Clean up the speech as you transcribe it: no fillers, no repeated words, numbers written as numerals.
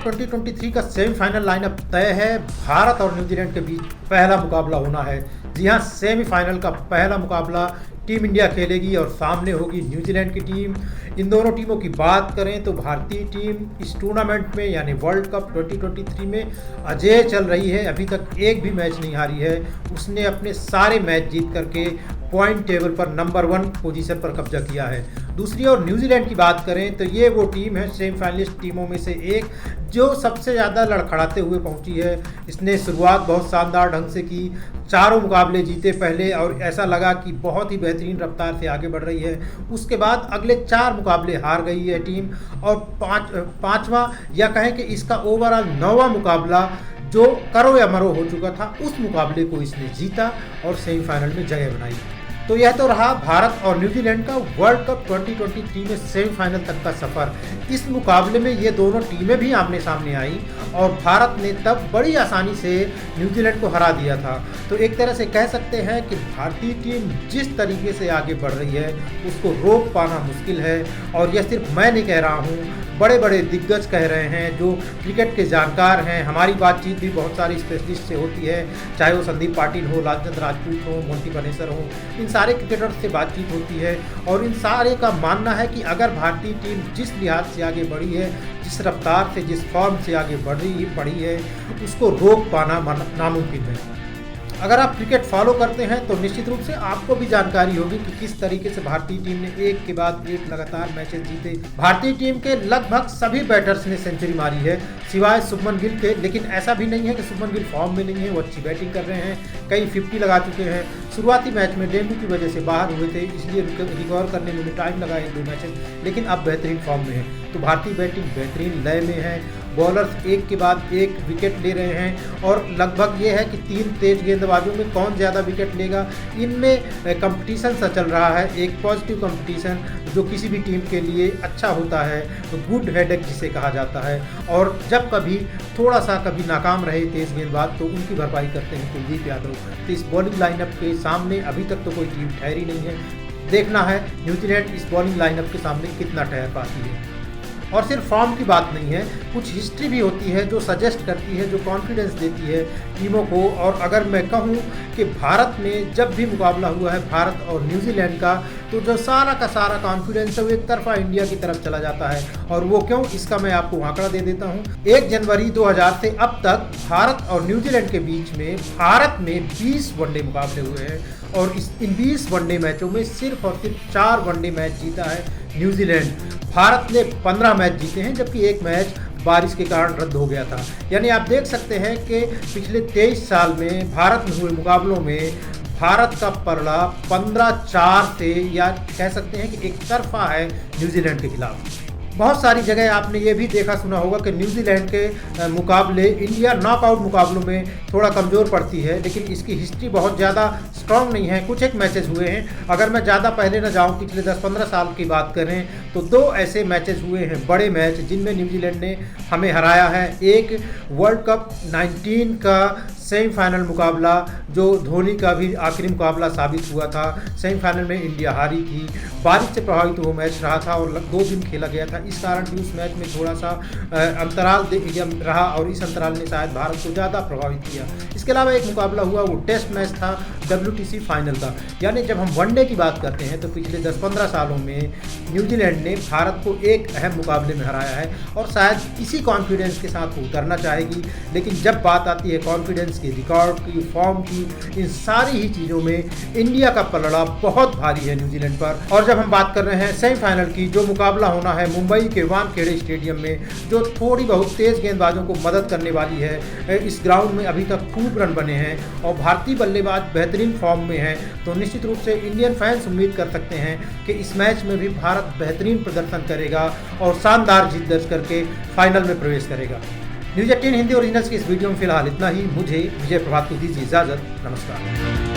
Cup 2023 का semifinal lineup तय है। भारत और न्यूजीलैंड के बीच पहला मुकाबला होना है। जी हां, सेमीफाइनल का पहला मुकाबला टीम इंडिया खेलेगी और सामने होगी न्यूजीलैंड की टीम। इन दोनों टीमों की बात करें तो भारतीय टीम इस टूर्नामेंट में यानी वर्ल्ड कप 2023 में अजेय चल रही है। अभी तक एक भी मैच नहीं हारी है। उसने अपने सारे मैच जीत करके पॉइंट टेबल पर नंबर 1 पोजीशन पर कब्जा किया है। दूसरी ओर न्यूजीलैंड की बात करें तो ये वो टीम है सेमीफाइनलिस्ट टीमों में से एक जो सबसे ज़्यादा लड़खड़ाते हुए पहुंची है। इसने शुरुआत बहुत शानदार ढंग से की, चारों मुकाबले जीते पहले और ऐसा लगा कि बहुत ही बेहतरीन रफ्तार से आगे बढ़ रही है। उसके बाद अगले 4 मुकाबले हार गई है टीम और पाँचवा या कहें कि इसका ओवरऑल 9वां मुकाबला जो करो या मरो हो चुका था, उस मुकाबले को इसने जीता और सेमीफाइनल में जगह बनाई। तो यह तो रहा भारत और न्यूजीलैंड का वर्ल्ड कप 2023 में सेमीफाइनल तक का सफ़र। इस मुकाबले में ये दोनों टीमें भी आमने सामने आई और भारत ने तब बड़ी आसानी से न्यूजीलैंड को हरा दिया था। तो एक तरह से कह सकते हैं कि भारतीय टीम जिस तरीके से आगे बढ़ रही है उसको रोक पाना मुश्किल है। और यह सिर्फ मैं नहीं कह रहा हूँ, बड़े बड़े दिग्गज कह रहे हैं जो क्रिकेट के जानकार हैं। हमारी बातचीत भी बहुत सारी स्पेशलिस्ट से होती है, चाहे वो संदीप पाटिल हो, राजचंद्र राजपूत हो, मोंटी बनेसर हो, इन सारे क्रिकेटर्स से बातचीत होती है और इन सारे का मानना है कि अगर भारतीय टीम जिस लिहाज से आगे बढ़ी है, जिस रफ्तार से, जिस फॉर्म से आगे बढ़ी है, उसको रोक पाना नामुमकिन है। अगर आप क्रिकेट फॉलो करते हैं तो निश्चित रूप से आपको भी जानकारी होगी कि किस तरीके से भारतीय टीम ने एक के बाद एक लगातार मैचेस जीते। भारतीय टीम के लगभग सभी बैटर्स ने सेंचुरी मारी है सिवाय शुभमन गिल के। लेकिन ऐसा भी नहीं है कि शुभमन गिल फॉर्म में नहीं है, वो अच्छी बैटिंग कर रहे हैं, कई 50 लगा चुके हैं। शुरुआती मैच में डेंगू की वजह से बाहर हुए थे, इसलिए रिकवर करने में उन्हें टाइम लगा 1-2 मैचेस, लेकिन अब बेहतरीन फॉर्म में है। तो भारतीय बैटिंग बेहतरीन लय में है, बॉलर्स एक के बाद एक विकेट ले रहे हैं और लगभग ये है कि 3 तेज गेंदबाजों में कौन ज़्यादा विकेट लेगा, इनमें कंपटीशन सा चल रहा है। एक पॉजिटिव कंपटीशन जो किसी भी टीम के लिए अच्छा होता है, तो गुड हेडेक जिसे कहा जाता है। और जब कभी थोड़ा सा कभी नाकाम रहे तेज गेंदबाज तो उनकी भरपाई करते हैं कुलदीप यादव। तो इस बॉलिंग लाइनअप के सामने अभी तक तो कोई टीम ठहरी नहीं है। देखना है न्यूजीलैंड इस बॉलिंग लाइनअप के सामने कितना ठहर पाती है। और सिर्फ फॉर्म की बात नहीं है, कुछ हिस्ट्री भी होती है जो सजेस्ट करती है, जो कॉन्फिडेंस देती है टीमों को। और अगर मैं कहूँ कि भारत में जब भी मुकाबला हुआ है भारत और न्यूजीलैंड का, तो जो सारा का सारा कॉन्फिडेंस है वो एक तरफा इंडिया की तरफ चला जाता है। और वो क्यों, इसका मैं आपको आंकड़ा दे देता हूँ। 1 जनवरी 2000 से अब तक भारत और न्यूजीलैंड के बीच में भारत में 20 वनडे मुकाबले हुए हैं और इन 20 वनडे मैचों में सिर्फ और सिर्फ 4 वनडे मैच जीता है न्यूजीलैंड। भारत ने 15 मैच जीते हैं, जबकि एक मैच बारिश के कारण रद्द हो गया था। यानी आप देख सकते हैं कि पिछले 23 साल में भारत में हुए मुकाबलों में भारत का पलड़ा 15-4 से, या कह सकते हैं कि एक तरफा है न्यूजीलैंड के खिलाफ। बहुत सारी जगह आपने ये भी देखा सुना होगा कि न्यूजीलैंड के मुकाबले इंडिया नॉकआउट मुकाबलों में थोड़ा कमज़ोर पड़ती है, लेकिन इसकी हिस्ट्री बहुत ज़्यादा स्ट्रॉन्ग नहीं है। कुछ एक मैचेस हुए हैं, अगर मैं ज़्यादा पहले न जाऊं, पिछले 10-15 साल की बात करें तो 2 ऐसे मैचेस हुए हैं, बड़े मैच, जिनमें न्यूजीलैंड ने हमें हराया है। एक वर्ल्ड कप 19 का सेमीफाइनल मुकाबला जो धोनी का भी आखिरी मुकाबला साबित हुआ था। सेमीफाइनल में इंडिया हारी थी, बारिश से प्रभावित वो मैच रहा था और 2 दिन खेला गया था। इस कारण भी उस मैच में थोड़ा सा अंतराल रहा और इस अंतराल ने शायद भारत को ज़्यादा प्रभावित किया। इसके अलावा एक मुकाबला हुआ, वो टेस्ट मैच था WTC फाइनल का। यानी जब हम वनडे की बात करते हैं तो पिछले 10-15 सालों में न्यूजीलैंड ने भारत को एक अहम मुकाबले में हराया है और शायद इसी कॉन्फिडेंस के साथ वो उतरना चाहेगी। लेकिन जब बात आती है कॉन्फिडेंस की, रिकॉर्ड की, फॉर्म की, इन सारी ही चीज़ों में इंडिया का पलड़ा बहुत भारी है न्यूजीलैंड पर। और जब हम बात कर रहे हैं सेमीफाइनल की, जो मुकाबला होना है मुंबई के वानखेड़े स्टेडियम में, जो थोड़ी बहुत तेज गेंदबाजों को मदद करने वाली है। इस ग्राउंड में अभी तक खूब रन बने हैं और भारतीय बल्लेबाज बेहतरीन फॉर्म में है। तो निश्चित रूप से इंडियन फैंस उम्मीद कर सकते हैं कि इस मैच में भी भारत बेहतरीन प्रदर्शन करेगा और शानदार जीत दर्ज करके फाइनल में प्रवेश करेगा। न्यूज़ 18 हिंदी ओरिजिनल्स की इस वीडियो में फिलहाल इतना ही। मुझे विजय प्रभात को दीजिए इजाज़त। नमस्कार।